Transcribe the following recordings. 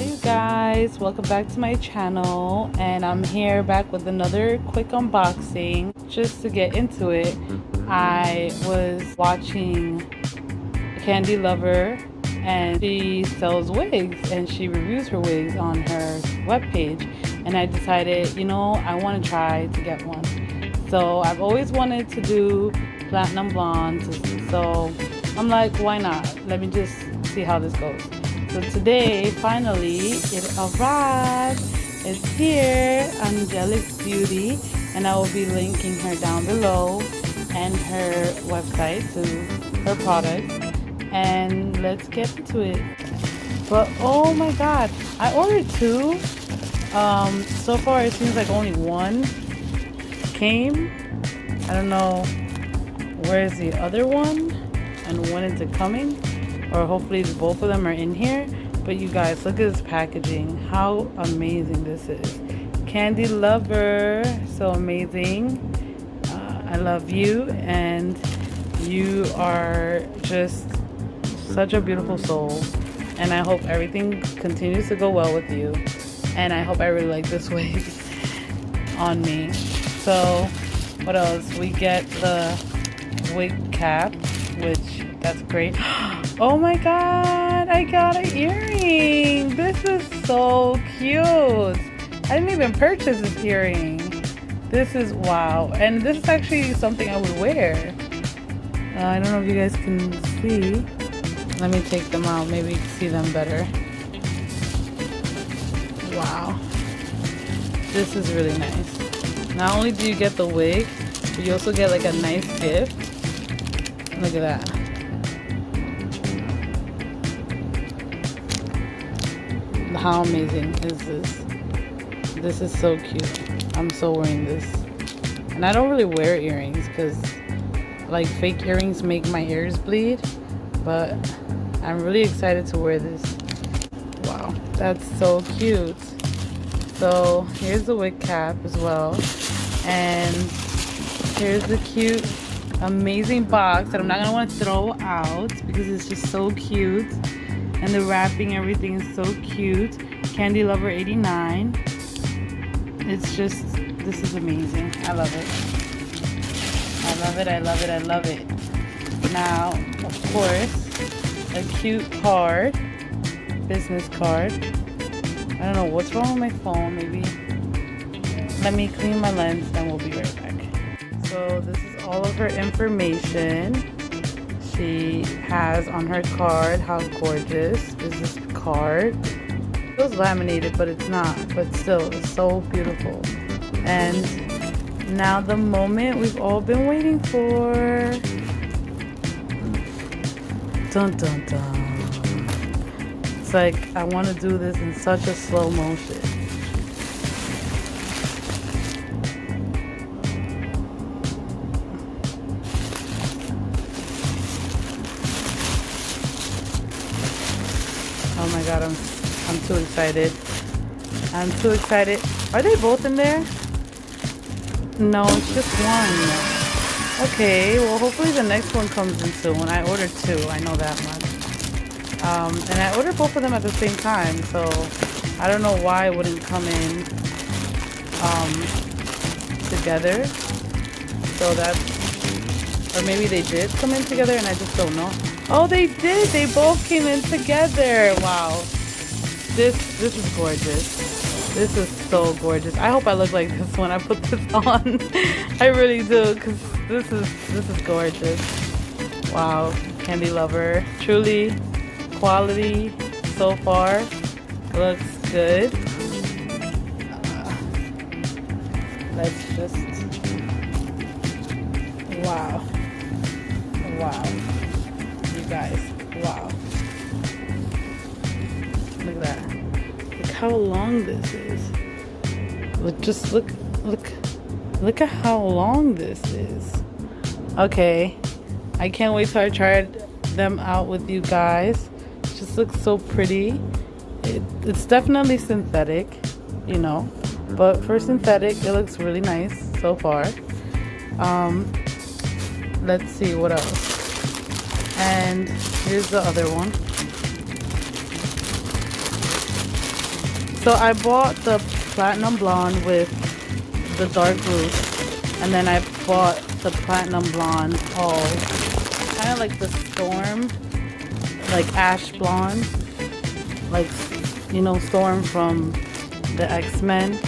Hi you guys, welcome back to my channel, and I'm here back with another quick unboxing. Just to get into it, I was watching Candy Lover, and she sells wigs and she reviews her wigs on her webpage, and I decided, you know, I want to try to get one. So I've always wanted to do platinum blondes, so I'm like, why not? Let me just see how this goes. So today, finally, it arrived. It's here, Angelic Beauty, and I will be linking her down below and her website to her products. And let's get into it. But oh my god, I ordered two. So far it seems like only one came. I don't know where's the other one and when is it coming, or hopefully both of them are in here. But you guys, look at this packaging, how amazing this is. Candy Lover, so amazing. I love you, and you are just such a beautiful soul, and I hope everything continues to go well with you, and I hope I really like this wig on me. So what else? We get the wig cap, which that's great. Oh my god, I got an earring. This is so cute. I didn't even purchase this earring. This is wow, and this is actually something I would wear. I don't know if you guys can see. Let me take them out, maybe you can see them better. Wow, this is really nice. Not only do you get the wig, but you also get like a nice gift. Look at that. How amazing is this? This is so cute. I'm so wearing this. And I don't really wear earrings because like fake earrings make my ears bleed, but I'm really excited to wear this. Wow, that's so cute. So here's the wig cap as well, and here's the cute amazing box that I'm not gonna want to throw out because it's just so cute, and the wrapping, everything is so cute. Candy Lover 89. It's just, this is amazing. I love it. I love it, I love it, I love it. Now, of course, a cute card, business card. I don't know what's wrong with my phone. Maybe let me clean my lens, then we'll be right back. So this is all of her information she has on her card. How gorgeous is this card? It feels laminated, but it's not. But still, it's so beautiful. And now the moment we've all been waiting for. Dun dun dun. It's like I want to do this in such a slow motion. Oh my god, I'm too excited. I'm too excited. Are they both in there? No, it's just one. Okay, well hopefully the next one comes in soon. I ordered two, I know that much. And I ordered both of them at the same time, so I don't know why it wouldn't come in together. So that's, or maybe they did come in together and I just don't know. Oh, they did. They both came in together. Wow. This is gorgeous. This is so gorgeous. I hope I look like this when I put this on. I really do, because this is gorgeous. Wow. Candy Lover. Truly quality so far. Looks good. Let's just, wow. Wow. You guys, wow. Look at that. Look how long this is. Look at how long this is. Okay, I can't wait till I try them out with you guys. It just looks so pretty. It's definitely synthetic, you know, but for synthetic it looks really nice so far. Let's see what else. And here's the other one. So I bought the platinum blonde with the dark roots, and then I bought the platinum blonde all kind of like the Storm, like ash blonde, like, you know, Storm from the X-Men.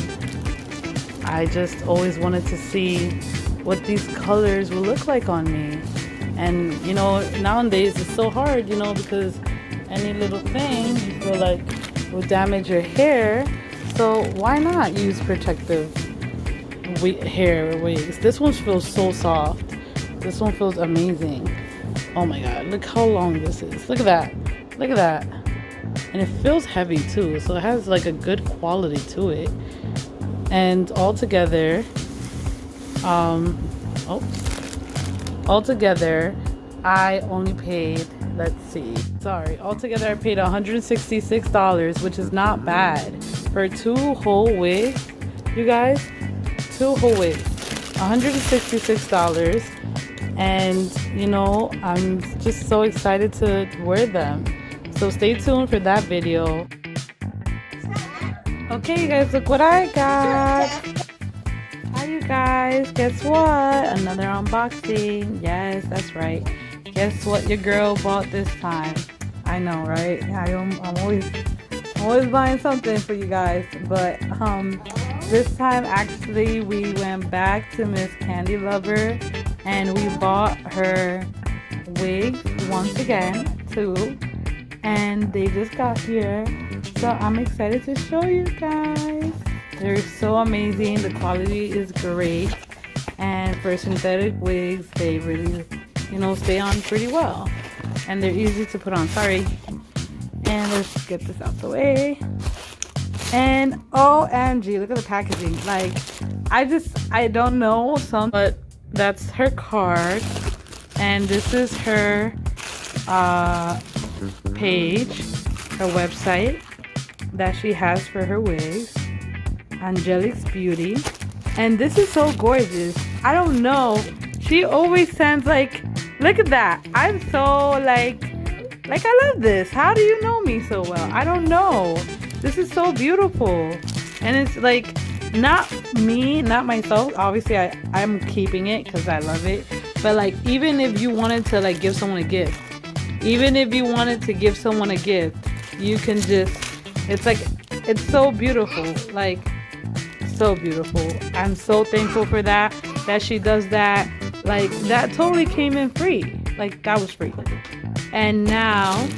I just always wanted to see what these colors will look like on me. And you know, nowadays it's so hard, you know, because any little thing you feel like will damage your hair. So why not use protective hair wigs? This one feels so soft. This one feels amazing. Oh my god, look how long this is. Look at that. Look at that. And it feels heavy too, so it has like a good quality to it. And altogether, altogether I only paid, let's see, altogether I paid $166, which is not bad for 2 whole wigs, you guys. 2 whole wigs, $166. And you know, I'm just so excited to wear them. So stay tuned for that video. Okay, you guys, look what I got. Hi, you guys. Guess what? Another unboxing. Yes, that's right. Guess what your girl bought this time? I know, right? I'm always buying something for you guys. But this time actually we went back to Miss Candy Lover and we bought her wigs once again too. And they just got here, so I'm excited to show you guys. They're so amazing. The quality is great, and for synthetic wigs they really, you know, stay on pretty well, and they're easy to put on. Sorry. And let's get this out the way. And OMG, look at the packaging. Like, I don't know but that's her card, and this is her page, her website that she has for her wigs, Angelic's Beauty. And this is so gorgeous. I don't know, she always sends, like, look at that. I'm so like I love this. How do you know me so well? I don't know. This is so beautiful. And it's like, not me, not myself, obviously I'm keeping it because I love it, but like, even if you wanted to like give someone a gift, you can just, it's like, it's so beautiful, like so beautiful. I'm so thankful for that she does that. Like, that totally came in free. Like, that was free. And now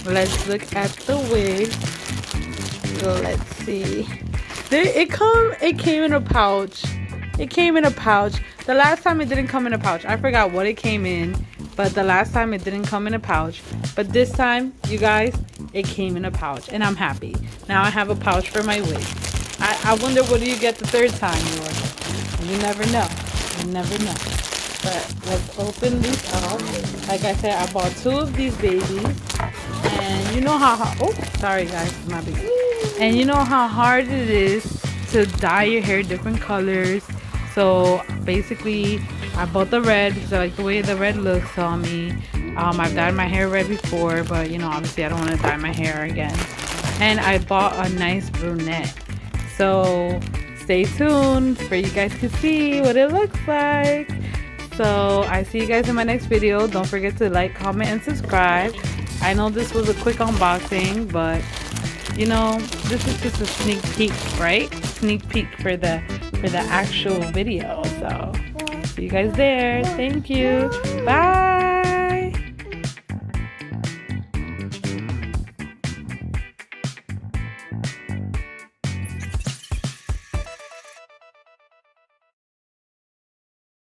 let's look at the wig. So let's see. It came in a pouch. It came in a pouch. The last time it didn't come in a pouch. I forgot what it came in, but the last time it didn't come in a pouch. But this time, you guys, it came in a pouch, and I'm happy. Now I have a pouch for my wig. I wonder, what do you get the third time you order? You never know. You never know. But let's open these up. Like I said, I bought 2 of these babies, and you know how sorry guys, it's my baby. And you know how hard it is to dye your hair different colors. So basically, I bought the red because I like the way the red looks on me. I've dyed my hair red before, but you know, obviously I don't want to dye my hair again. And I bought a nice brunette. So stay tuned for you guys to see what it looks like. So I see you guys in my next video. Don't forget to like, comment, and subscribe. I know this was a quick unboxing, but you know, this is just a sneak peek, right? Sneak peek for the actual video. So see you guys there. Thank you. Bye.